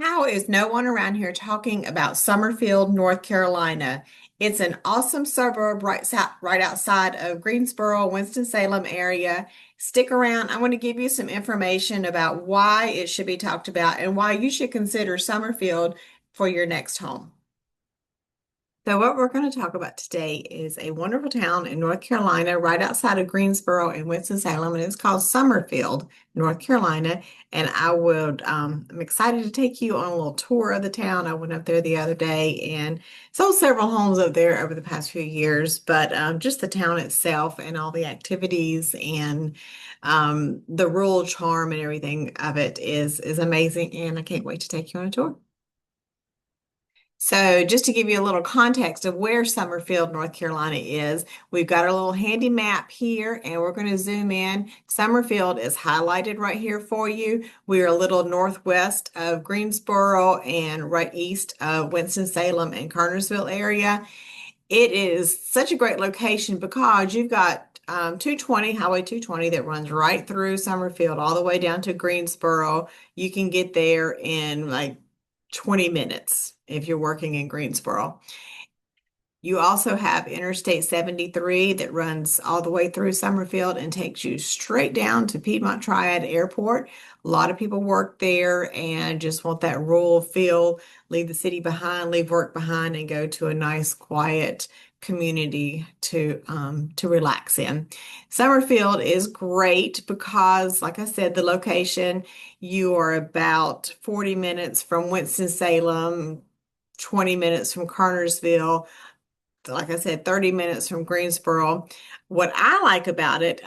How is no one around here talking about Summerfield, North Carolina? It's an awesome suburb right outside of Greensboro, Winston-Salem area. Stick around. I want to give you some information about why it should be talked about and why you should consider Summerfield for your next home. So, what we're going to talk about today is a wonderful town in North Carolina, right outside of Greensboro and Winston-Salem, and it's called Summerfield, North Carolina. And I'm excited to take you on a little tour of the town. I went up there the other day and sold several homes up there over the past few years, but just the town itself and all the activities and the rural charm and everything of it is amazing. And I can't wait to take you on a tour. So, just to give you a little context of where Summerfield, North Carolina is, we've got our little handy map here and we're going to zoom in. Summerfield is highlighted right here for you. We are a little northwest of Greensboro and right east of Winston-Salem and Cartersville area. It is such a great location because you've got 220, Highway 220 that runs right through Summerfield all the way down to Greensboro. You can get there in like 20 minutes if you're working in Greensboro. You also have Interstate 73 that runs all the way through Summerfield and takes you straight down to Piedmont Triad Airport. A lot of people work there and just want that rural feel, leave the city behind, leave work behind, and go to a nice, quiet community to relax in. Summerfield is great because, like I said, the location, you are about 40 minutes from Winston-Salem, 20 minutes from Cartersville, like I said, 30 minutes from Greensboro. What I like about it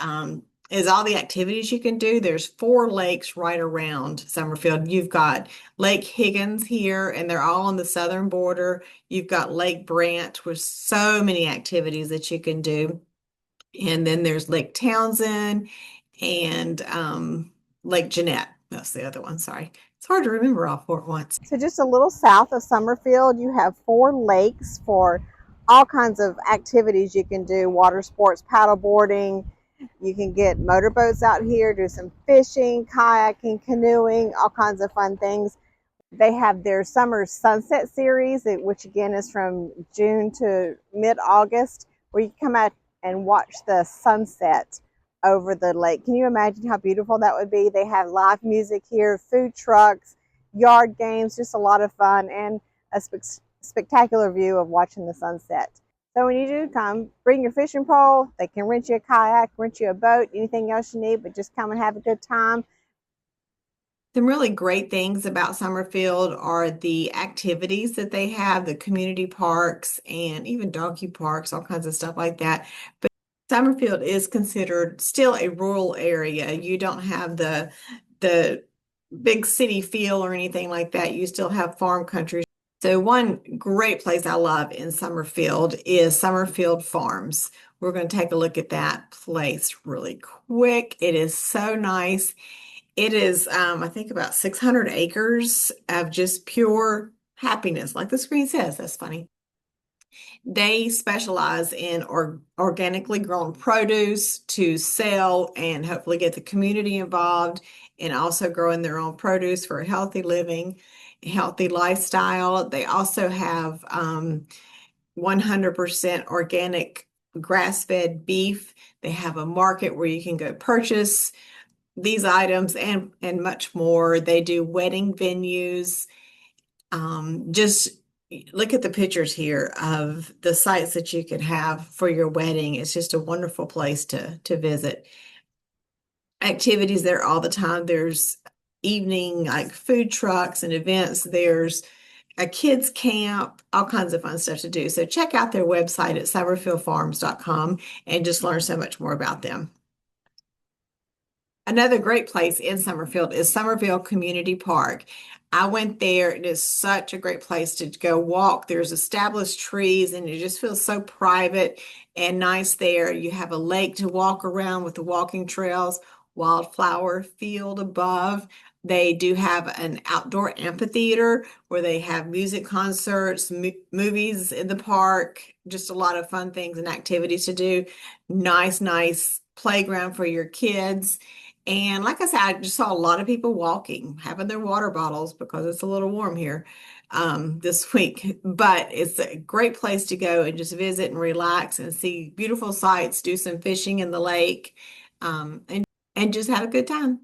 is all the activities you can do. There's four lakes right around Summerfield. You've got Lake Higgins here, and they're all on the southern border. You've got Lake Brant with so many activities that you can do. And then there's Lake Townsend and Lake Jeanette. That's the other one. Sorry. It's hard to remember all four at once. So just a little south of Summerfield, you have four lakes for all kinds of activities you can do: water sports, paddle boarding. You can get motorboats out here, do some fishing, kayaking, canoeing, all kinds of fun things. They have their summer sunset series, which again is from June to mid-August, where you come out and watch the sunset over the lake. Can you imagine how beautiful that would be? They have live music here, food trucks, yard games, just a lot of fun, and a spectacular view of watching the sunset. So when you do come, bring your fishing pole. They can rent you a kayak, rent you a boat, anything else you need, but just come and have a good time. Some really great things about Summerfield are the activities that they have, the community parks and even doggy parks, all kinds of stuff like that. But Summerfield is considered still a rural area. You don't have the big city feel or anything like that. You still have farm country. So one great place I love in Summerfield is Summerfield Farms. We're going to take a look at that place really quick. It is so nice. It is, I think, about 600 acres of just pure happiness, like the screen says. That's funny. They specialize in organically grown produce to sell and hopefully get the community involved and also growing their own produce for a healthy living, healthy lifestyle. They also have 100% organic grass-fed beef. They have a market where you can go purchase these items and much more. They do wedding venues. Just look at the pictures here of the sites that you could have for your wedding. It's just a wonderful place to visit. Activities there all the time. There's evening like food trucks and events. There's a kids camp, all kinds of fun stuff to do. So check out their website at summerfieldfarms.com and just learn so much more about them. Another great place in Summerfield is Summerville Community Park. I went there. It is such a great place to go walk. There's established trees and it just feels so private and nice there. You have a lake to walk around with the walking trails, wildflower field above. They do have an outdoor amphitheater where they have music concerts, movies in the park, just a lot of fun things and activities to do. Nice, nice playground for your kids. And like I said, I just saw a lot of people walking, having their water bottles because it's a little warm here this week. But it's a great place to go and just visit and relax and see beautiful sights, do some fishing in the lake, and just have a good time.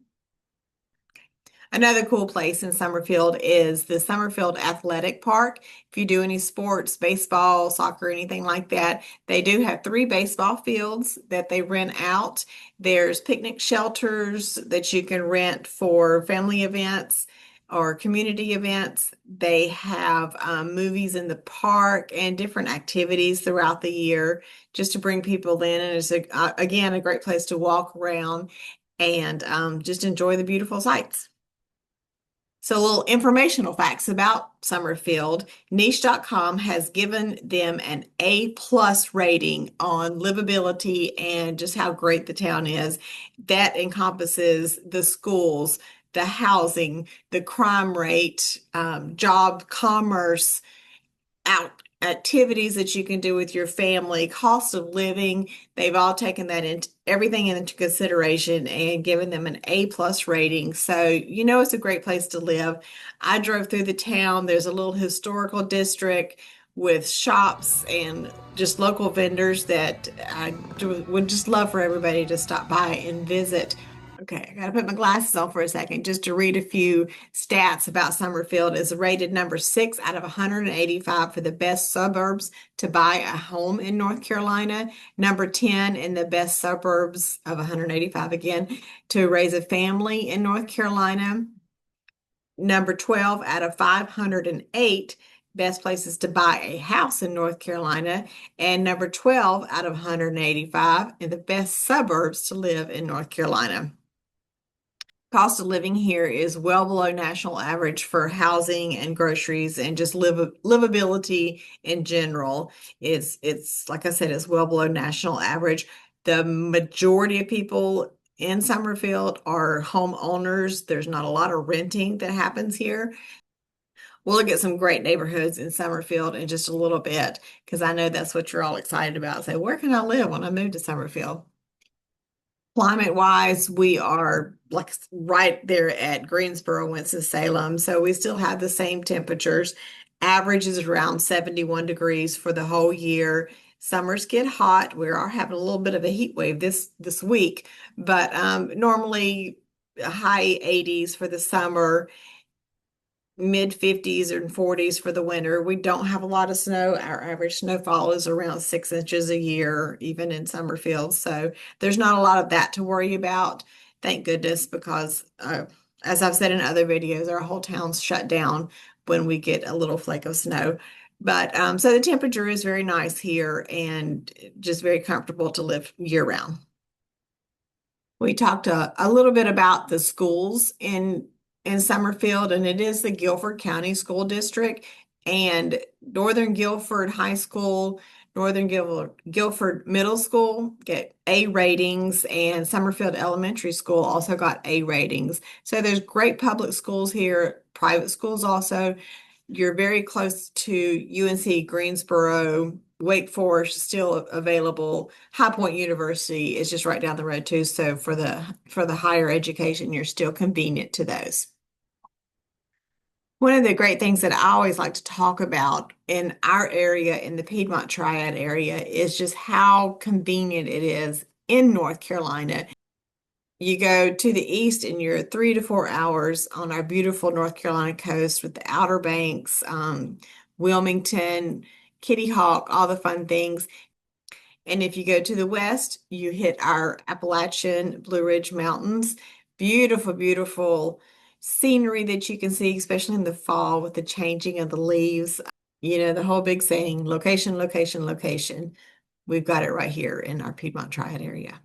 Another cool place in Summerfield is the Summerfield Athletic Park. If you do any sports, baseball, soccer, anything like that, they do have three baseball fields that they rent out. There's picnic shelters that you can rent for family events or community events. They have movies in the park and different activities throughout the year just to bring people in. And it's, again, a great place to walk around and just enjoy the beautiful sights. So, a little informational facts about Summerfield. Niche.com has given them an A+ rating on livability and just how great the town is. That encompasses the schools, the housing, the crime rate, job, commerce, out activities that you can do with your family, cost of living. They've all taken that into everything into consideration and given them an A+ rating. So, it's a great place to live. I drove through the town. There's a little historical district with shops and just local vendors that I would just love for everybody to stop by and visit. Okay, I gotta put my glasses on for a second just to read a few stats about Summerfield. Is rated number 6 out of 185 for the best suburbs to buy a home in North Carolina. Number 10 in the best suburbs of 185 again to raise a family in North Carolina. Number 12 out of 508 best places to buy a house in North Carolina. And number 12 out of 185 in the best suburbs to live in North Carolina. Cost of living here is well below national average for housing and groceries and just livability in general. It's like I said, it's well below national average. The majority of people in Summerfield are homeowners. There's not a lot of renting that happens here. We'll look at some great neighborhoods in Summerfield in just a little bit because I know that's what you're all excited about. So where can I live when I move to Summerfield? Climate wise, we are like right there at Greensboro, Winston-Salem. So we still have the same temperatures. Average is around 71 degrees for the whole year. Summers get hot. We are having a little bit of a heat wave this week, but normally high 80s for the summer, mid 50s and 40s for the winter. We don't have a lot of snow. Our average snowfall is around 6 inches a year, even in Summerfield. So there's not a lot of that to worry about. Thank goodness, because as I've said in other videos, our whole town's shut down when we get a little flake of snow. But so the temperature is very nice here and just very comfortable to live year round. We talked a little bit about the schools in Summerfield, and it is the Guilford County School District. And Northern Guilford High School, Northern Guilford Middle School get A ratings, and Summerfield Elementary School also got A ratings. So there's great public schools here, private schools also. You're very close to UNC Greensboro. Wake Forest is still available. High Point University is just right down the road too. So for the higher education, you're still convenient to those. One of the great things that I always like to talk about in our area, in the Piedmont Triad area, is just how convenient it is in North Carolina. You go to the east and you're 3 to 4 hours on our beautiful North Carolina coast with the Outer Banks, Wilmington, Kitty Hawk, all the fun things. And if you go to the west, you hit our Appalachian Blue Ridge Mountains. Beautiful, beautiful scenery that you can see, especially in the fall with the changing of the leaves. The whole big saying, location, location, location. We've got it right here in our Piedmont Triad area.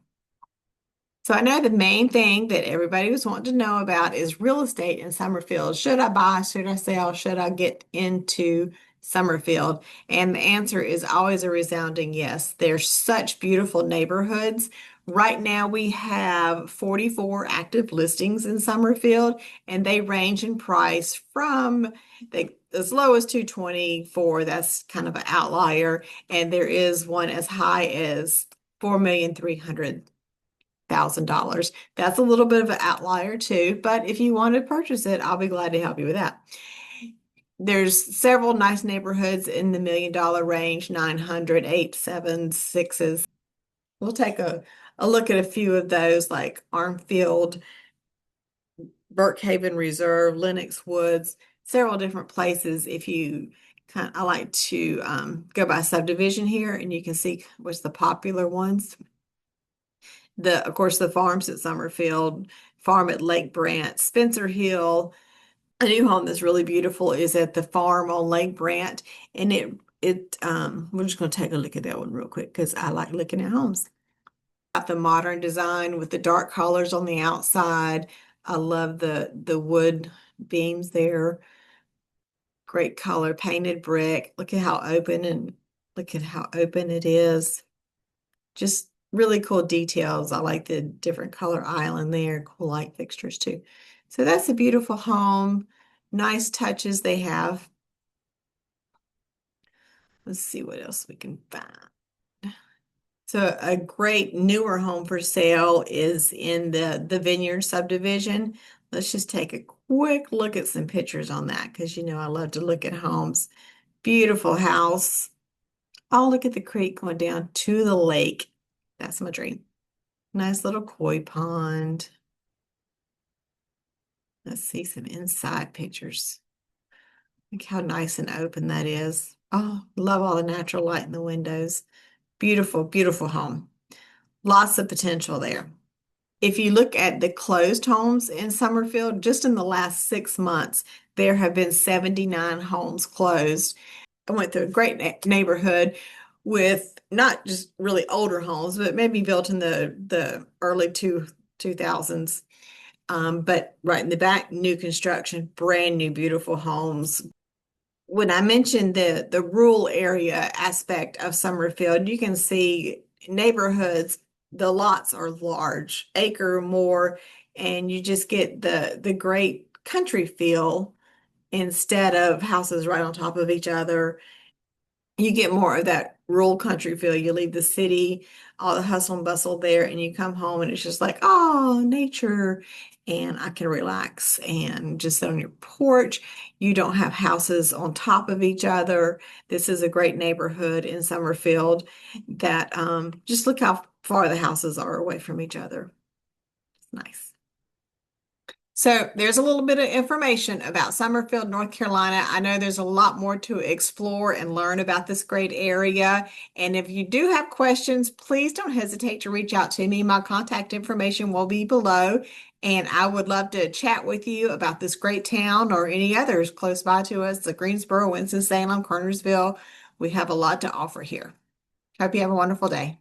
So I know the main thing that everybody was wanting to know about is real estate in Summerfield. Should I buy? Should I sell? Should I get into Summerfield? And the answer is always a resounding yes. There's such beautiful neighborhoods. Right now we have 44 active listings in Summerfield, and they range in price from as low as 224. That's kind of an outlier. And there is one as high as 4,300,000. That's a little bit of an outlier too, but if you want to purchase it, I'll be glad to help you with that. There's several nice neighborhoods in the $1 million range, 900, 8, 7, 6s. We'll take a look at a few of those like Armfield, Burkhaven Reserve, Lenox Woods, several different places. If you I like to go by subdivision here and you can see what's the popular ones. Of course, the farms at Summerfield, farm at Lake Brant, Spencer Hill. A new home that's really beautiful is at the farm on Lake Brant, and we're just going to take a look at that one real quick because I like looking at homes. Got the modern design with the dark colors on the outside. I love the wood beams there. Great color, painted brick. Look at how open it is. Just really cool details. I like the different color island there. Cool light fixtures too. So that's a beautiful home. Nice touches they have. Let's see what else we can find. So a great newer home for sale is in the Vineyard subdivision. Let's just take a quick look at some pictures on that because you know I love to look at homes. Beautiful house. Oh, look at the creek going down to the lake. That's my dream. Nice little koi pond. Let's see some inside pictures. Look how nice and open that is. Oh, love all the natural light in the windows. Beautiful, beautiful home. Lots of potential there. If you look at the closed homes in Summerfield, just in the last 6 months, there have been 79 homes closed. I went through a great neighborhood with not just really older homes, but maybe built in the early 2000s. But right in the back, new construction, brand new, beautiful homes. When I mentioned the rural area aspect of Summerfield, you can see neighborhoods, the lots are large, acre or more, and you just get the great country feel instead of houses right on top of each other. You get more of that rural country feel. You leave the city, all the hustle and bustle there, and you come home and it's just like, oh, nature. And I can relax and just sit on your porch. You don't have houses on top of each other. This is a great neighborhood in Summerfield that just look how far the houses are away from each other. It's nice. So there's a little bit of information about Summerfield, North Carolina. I know there's a lot more to explore and learn about this great area. And if you do have questions, please don't hesitate to reach out to me. My contact information will be below. And I would love to chat with you about this great town or any others close by to us, the Greensboro, Winston-Salem, Kernersville. We have a lot to offer here. Hope you have a wonderful day.